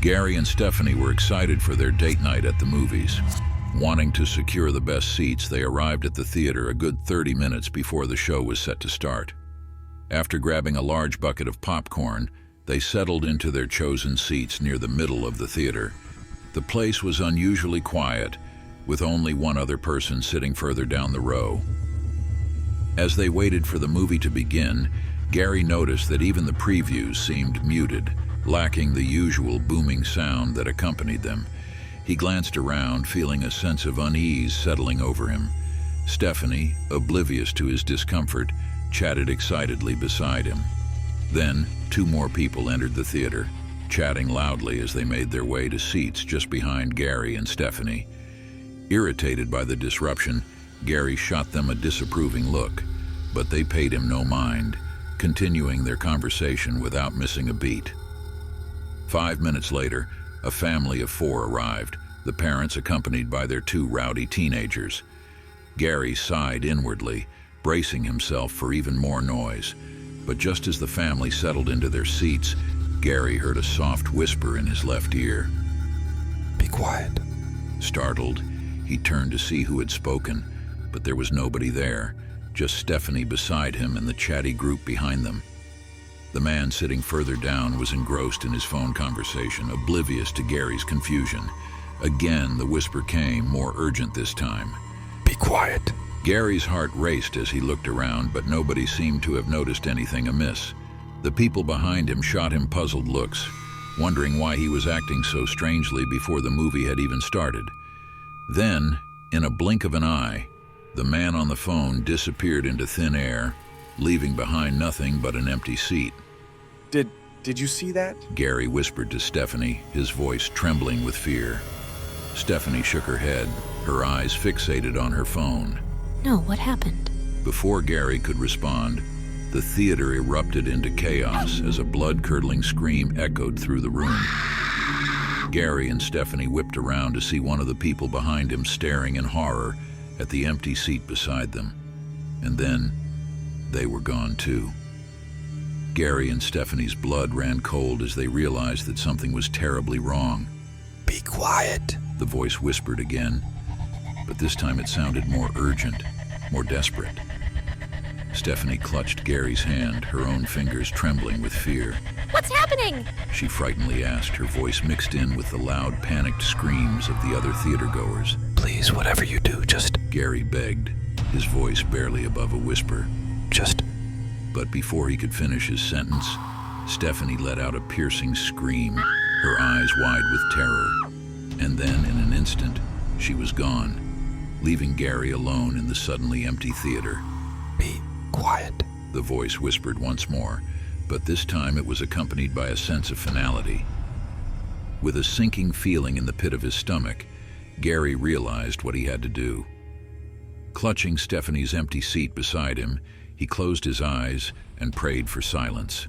Gary and Stephanie were excited for their date night at the movies. Wanting to secure the best seats, they arrived at the theater a good 30 minutes before the show was set to start. After grabbing a large bucket of popcorn, they settled into their chosen seats near the middle of the theater. The place was unusually quiet, with only one other person sitting further down the row. As they waited for the movie to begin, Gary noticed that even the previews seemed muted, lacking the usual booming sound that accompanied them. He glanced around, feeling a sense of unease settling over him. Stephanie, oblivious to his discomfort, chatted excitedly beside him. Then, two more people entered the theater, chatting loudly as they made their way to seats just behind Gary and Stephanie. Irritated by the disruption, Gary shot them a disapproving look, but they paid him no mind, continuing their conversation without missing a beat. 5 minutes later, a family of 4 arrived, the parents accompanied by their 2 rowdy teenagers. Gary sighed inwardly, bracing himself for even more noise. But just as the family settled into their seats, Gary heard a soft whisper in his left ear. "Be quiet." Startled, he turned to see who had spoken, but there was nobody there, just Stephanie beside him and the chatty group behind them. The man sitting further down was engrossed in his phone conversation, oblivious to Gary's confusion. Again, the whisper came, more urgent this time. "Be quiet." Gary's heart raced as he looked around, but nobody seemed to have noticed anything amiss. The people behind him shot him puzzled looks, wondering why he was acting so strangely before the movie had even started. Then, in a blink of an eye, the man on the phone disappeared into thin air, leaving behind nothing but an empty seat. Did you see that?" Gary whispered to Stephanie, his voice trembling with fear. Stephanie shook her head, her eyes fixated on her phone. No, what happened? Before Gary could respond, the theater erupted into chaos as a blood-curdling scream echoed through the room. Gary and Stephanie whipped around to see one of the people behind him staring in horror at the empty seat beside them. And then, they were gone too. Gary and Stephanie's blood ran cold as they realized that something was terribly wrong. "Be quiet," the voice whispered again, but this time it sounded more urgent, more desperate. Stephanie clutched Gary's hand, her own fingers trembling with fear. What's happening? She frightenedly asked, her voice mixed in with the loud, panicked screams of the other theatergoers. "Please, whatever you do, just..." Gary begged, his voice barely above a whisper. "Just..." But before he could finish his sentence, Stephanie let out a piercing scream, her eyes wide with terror. And then, in an instant, she was gone, leaving Gary alone in the suddenly empty theater. "Be quiet," the voice whispered once more, but this time it was accompanied by a sense of finality. With a sinking feeling in the pit of his stomach, Gary realized what he had to do. Clutching Stephanie's empty seat beside him, he closed his eyes and prayed for silence.